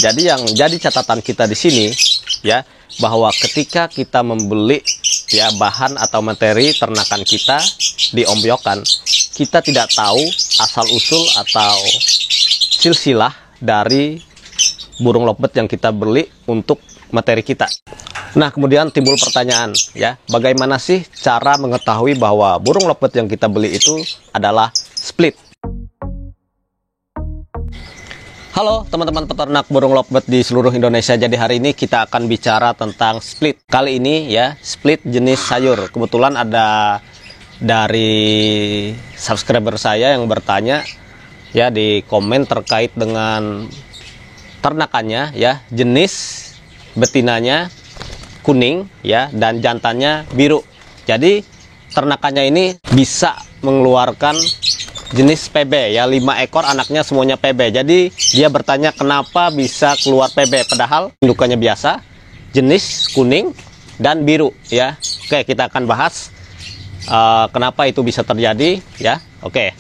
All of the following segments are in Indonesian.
Jadi yang jadi catatan kita di sini ya, bahwa ketika kita membeli ya bahan atau materi ternakan kita di ombyokan, kita tidak tahu asal usul atau silsilah dari burung lovebird yang kita beli untuk materi kita. Nah, kemudian timbul pertanyaan ya, bagaimana sih cara mengetahui bahwa burung lovebird yang kita beli itu adalah split? Halo teman-teman peternak burung lovebird di seluruh Indonesia. Jadi hari ini kita akan bicara tentang split. Kali ini ya, split jenis sayur. Kebetulan ada dari subscriber saya yang bertanya ya di komen terkait dengan ternakannya ya, jenis betinanya kuning ya dan jantannya biru. Jadi ternakannya ini bisa mengeluarkan jenis PB ya, 5 ekor anaknya semuanya PB. Jadi dia bertanya kenapa bisa keluar PB padahal indukannya biasa, jenis kuning dan biru ya. Oke, kita akan bahas kenapa itu bisa terjadi ya. Oke.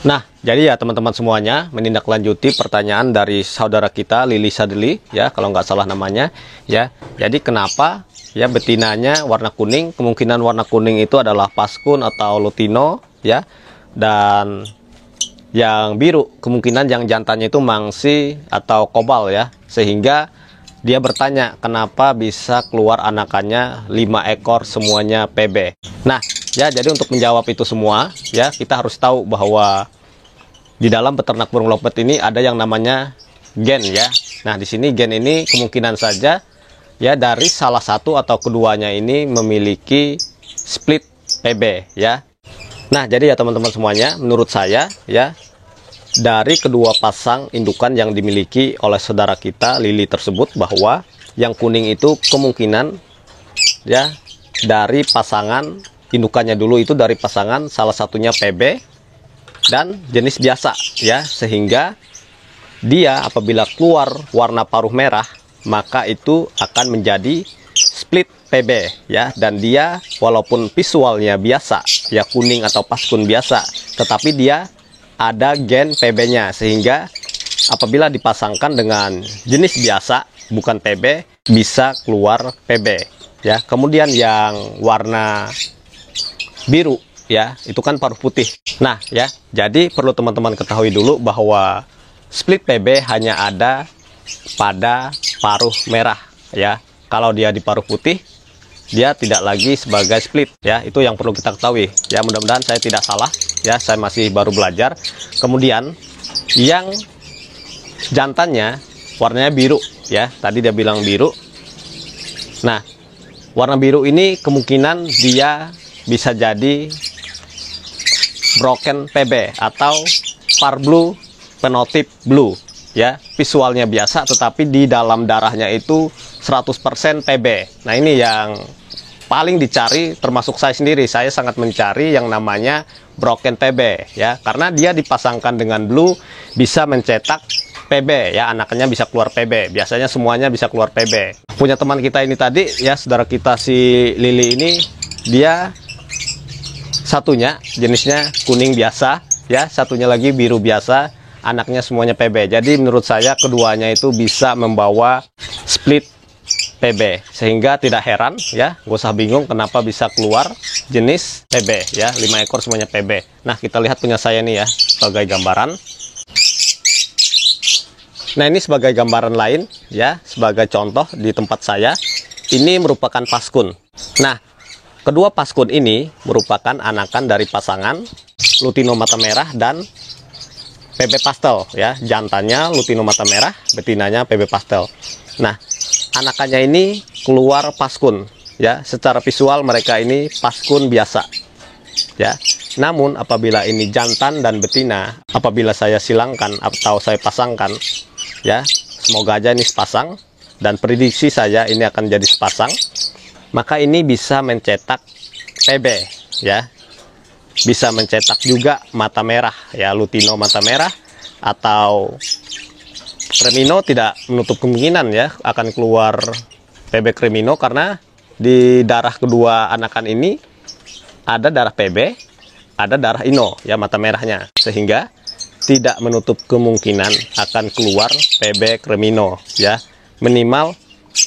Nah, jadi ya teman-teman semuanya, menindaklanjuti pertanyaan dari saudara kita Lili Sadeli ya, kalau nggak salah namanya ya. Jadi kenapa ya betinanya warna kuning? Kemungkinan warna kuning itu adalah Paskun atau Lutino ya. Dan yang biru kemungkinan yang jantannya itu Mangsi atau Kobal ya. Sehingga dia bertanya kenapa bisa keluar anakannya 5 ekor semuanya PB. Nah ya, jadi untuk menjawab itu semua ya, kita harus tahu bahwa di dalam peternak burung lovebird ini ada yang namanya gen ya. Nah di sini gen ini kemungkinan saja ya dari salah satu atau keduanya ini memiliki split PB ya. Nah, jadi ya teman-teman semuanya, menurut saya ya, dari kedua pasang indukan yang dimiliki oleh saudara kita Lili tersebut, bahwa yang kuning itu kemungkinan ya dari pasangan indukannya dulu itu dari pasangan salah satunya PB dan jenis biasa ya, sehingga dia apabila keluar warna paruh merah maka itu akan menjadi split PB ya, dan dia walaupun visualnya biasa ya, kuning atau Paskun biasa, tetapi dia ada gen PB-nya, sehingga apabila dipasangkan dengan jenis biasa bukan PB bisa keluar PB ya. Kemudian yang warna biru ya, itu kan paruh putih. Nah ya, jadi perlu teman-teman ketahui dulu bahwa split PB hanya ada pada paruh merah ya. Kalau dia di paruh putih, dia tidak lagi sebagai split ya. Itu yang perlu kita ketahui ya. Mudah-mudahan saya tidak salah ya, saya masih baru belajar. Kemudian yang jantannya warnanya biru ya, tadi dia bilang biru. Nah, warna biru ini kemungkinan dia bisa jadi broken PB atau Parblue Phenotype Blue ya. Visualnya biasa tetapi di dalam darahnya itu 100% PB. Nah ini yang paling dicari, termasuk saya sendiri. Saya sangat mencari yang namanya broken PB ya, karena dia dipasangkan dengan blue bisa mencetak PB ya, anaknya bisa keluar PB. Biasanya semuanya bisa keluar PB. Punya teman kita ini tadi ya, saudara kita si Lili ini, dia satunya jenisnya kuning biasa ya, satunya lagi biru biasa, anaknya semuanya PB. Jadi menurut saya keduanya itu bisa membawa split PB, sehingga tidak heran ya, gak usah bingung kenapa bisa keluar jenis PB ya, 5 ekor semuanya PB. Nah kita lihat punya saya nih ya, sebagai gambaran. Nah ini sebagai gambaran lain ya, sebagai contoh di tempat saya, ini merupakan Paskun. Nah kedua Paskun ini merupakan anakan dari pasangan Lutino mata merah dan PB pastel ya. Jantannya Lutino mata merah, betinanya PB pastel. Nah anakannya ini keluar Paskun ya, secara visual mereka ini Paskun biasa ya. Namun apabila ini jantan dan betina, apabila saya silangkan atau saya pasangkan ya, semoga aja ini sepasang dan prediksi saya ini akan jadi sepasang, maka ini bisa mencetak PB ya, bisa mencetak juga mata merah ya, Lutino mata merah atau Cremino. Tidak menutup kemungkinan ya akan keluar PB Cremino, karena di darah kedua anakan ini ada darah PB, ada darah Ino ya, mata merahnya, sehingga tidak menutup kemungkinan akan keluar PB Cremino ya, minimal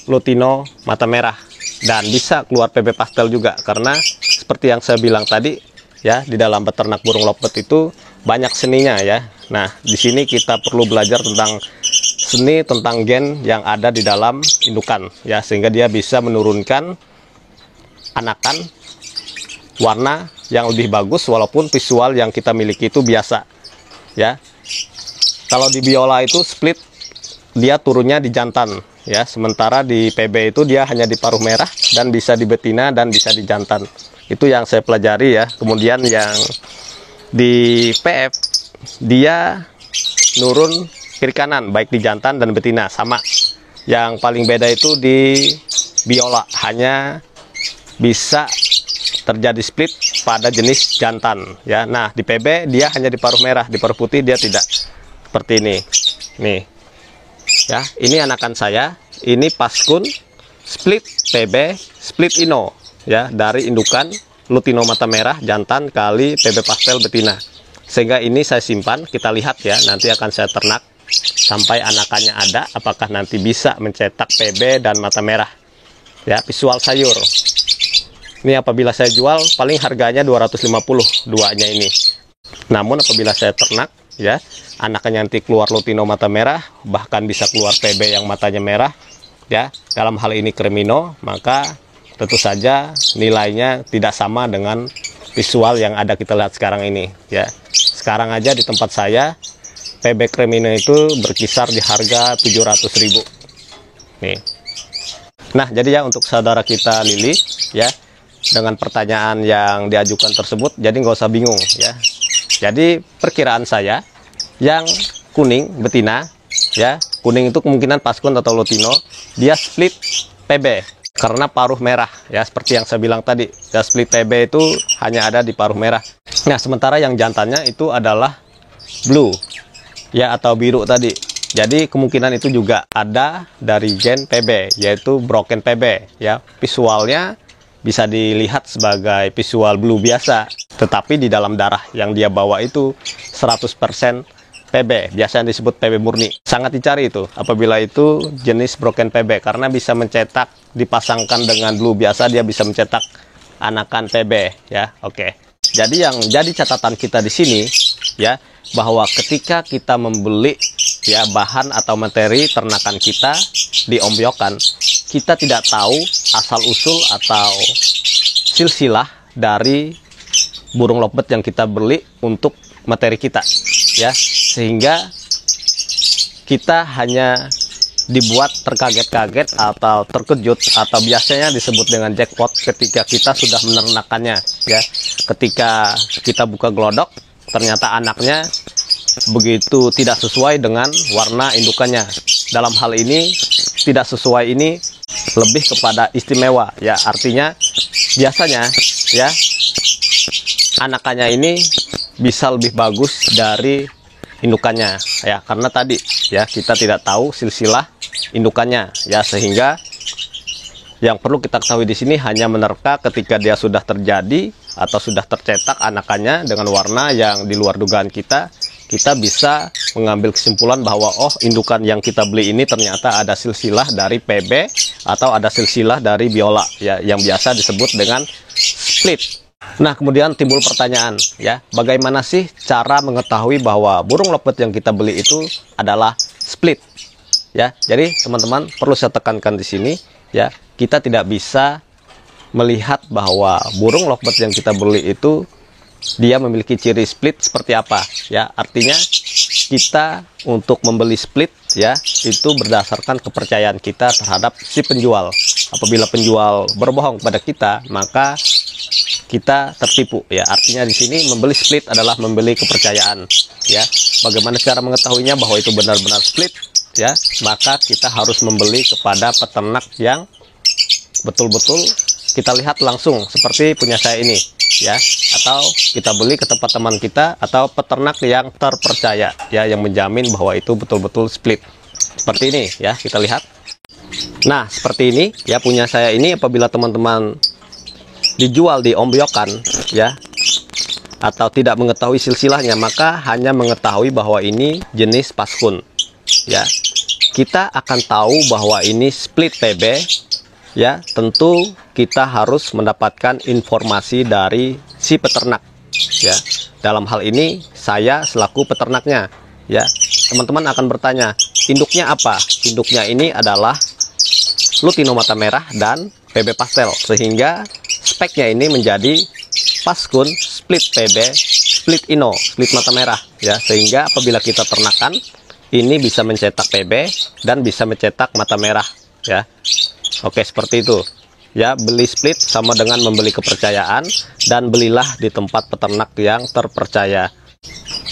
Lutino mata merah, dan bisa keluar PB pastel juga, karena seperti yang saya bilang tadi ya, di dalam beternak burung lovebird itu banyak seninya ya. Nah, di sini kita perlu belajar tentang seni, tentang gen yang ada di dalam indukan ya, sehingga dia bisa menurunkan anakan warna yang lebih bagus walaupun visual yang kita miliki itu biasa ya. Kalau di biola itu split, dia turunnya di jantan ya, sementara di PB itu dia hanya di paruh merah dan bisa di betina dan bisa di jantan. Itu yang saya pelajari ya. Kemudian yang di PF dia nurun kiri kanan baik di jantan dan betina sama. Yang paling beda itu di biola, hanya bisa terjadi split pada jenis jantan ya. Nah, di PB dia hanya di paruh merah, di paruh putih dia tidak. Seperti ini nih ya. Ini anakan saya, ini paskun split PB split ino ya, dari indukan Lutino mata merah jantan kali PB pastel betina. Sehingga ini saya simpan, kita lihat ya, nanti akan saya ternak sampai anakannya ada, apakah nanti bisa mencetak PB dan mata merah ya. Visual sayur ini apabila saya jual paling harganya 250 duanya ini. Namun apabila saya ternak ya, anaknya nanti keluar Lutino mata merah, bahkan bisa keluar PB yang matanya merah ya, dalam hal ini Cremino, maka tentu saja nilainya tidak sama dengan visual yang ada kita lihat sekarang ini ya. Sekarang aja di tempat saya PB Cremino itu berkisar di harga 700.000 nih. Nah, jadi ya untuk saudara kita Lili ya, dengan pertanyaan yang diajukan tersebut, jadi nggak usah bingung ya. Jadi perkiraan saya yang kuning betina ya, kuning itu kemungkinan paskun atau Lutino, dia split PB karena paruh merah ya, seperti yang saya bilang tadi ya, split PB itu hanya ada di paruh merah. Nah, sementara yang jantannya itu adalah blue ya, atau biru tadi. Jadi kemungkinan itu juga ada dari gen PB, yaitu broken PB ya. Visualnya bisa dilihat sebagai visual blue biasa, tetapi di dalam darah yang dia bawa itu 100% PB, biasanya disebut PB murni. Sangat dicari itu apabila itu jenis broken PB, karena bisa mencetak, dipasangkan dengan blue biasa, dia bisa mencetak anakan PB ya. Oke. Jadi yang jadi catatan kita di sini ya, bahwa ketika kita membeli ya bahan atau materi ternakan kita di ombyokan, kita tidak tahu asal usul atau silsilah dari burung lovebird yang kita beli untuk materi kita ya, sehingga kita hanya dibuat terkaget-kaget atau terkejut, atau biasanya disebut dengan jackpot ketika kita sudah menernakannya ya. Ketika kita buka glodok, ternyata anaknya begitu tidak sesuai dengan warna indukannya. Dalam hal ini tidak sesuai ini lebih kepada istimewa ya, artinya biasanya ya anakannya ini bisa lebih bagus dari indukannya ya, karena tadi ya kita tidak tahu silsilah indukannya ya, sehingga yang perlu kita ketahui di sini hanya menerka ketika dia sudah terjadi atau sudah tercetak anakannya dengan warna yang di luar dugaan kita bisa mengambil kesimpulan bahwa oh, indukan yang kita beli ini ternyata ada silsilah dari PB atau ada silsilah dari biola ya, yang biasa disebut dengan split. Nah, kemudian timbul pertanyaan ya, bagaimana sih cara mengetahui bahwa burung lovebird yang kita beli itu adalah split ya. Jadi teman-teman perlu saya tekankan di sini ya, kita tidak bisa melihat bahwa burung lovebird yang kita beli itu dia memiliki ciri split seperti apa ya. Artinya kita untuk membeli split ya, itu berdasarkan kepercayaan kita terhadap si penjual. Apabila penjual berbohong kepada kita, maka kita tertipu ya. Artinya di sini membeli split adalah membeli kepercayaan ya. Bagaimana cara mengetahuinya bahwa itu benar-benar split ya? Maka kita harus membeli kepada peternak yang betul-betul kita lihat langsung seperti punya saya ini ya, atau kita beli ke tempat teman kita atau peternak yang terpercaya ya, yang menjamin bahwa itu betul-betul split. Seperti ini ya, kita lihat. Nah, seperti ini ya punya saya ini. Apabila teman-teman dijual di ombyokan ya, atau tidak mengetahui silsilahnya, maka hanya mengetahui bahwa ini jenis paskun. Ya, kita akan tahu bahwa ini split PB. Ya, tentu kita harus mendapatkan informasi dari si peternak. Ya, dalam hal ini saya selaku peternaknya. Ya, teman-teman akan bertanya, induknya apa? Induknya ini adalah Lutino mata merah dan PB pastel, sehingga speknya ini menjadi paskun split PB, split ino, split mata merah. Ya, sehingga apabila kita ternakan, ini bisa mencetak PB dan bisa mencetak mata merah. Ya, oke, seperti itu. Ya, beli split sama dengan membeli kepercayaan, dan belilah di tempat peternak yang terpercaya.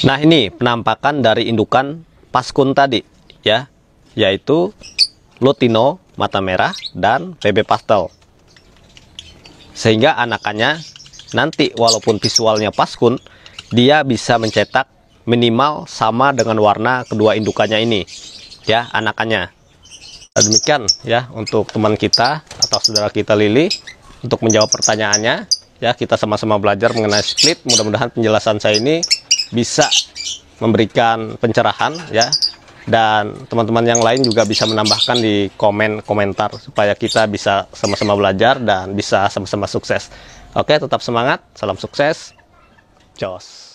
Nah, ini penampakan dari indukan paskun tadi, ya, yaitu Lutino mata merah dan PB pastel. Sehingga anakannya nanti walaupun visualnya paskun, dia bisa mencetak minimal sama dengan warna kedua indukannya ini, ya, anakannya. Demikian ya untuk teman kita atau saudara kita Lili untuk menjawab pertanyaannya. Ya, kita sama-sama belajar mengenai split. Mudah-mudahan penjelasan saya ini bisa memberikan pencerahan ya, dan teman-teman yang lain juga bisa menambahkan di komentar supaya kita bisa sama-sama belajar dan bisa sama-sama sukses. Oke, tetap semangat, salam sukses, jos.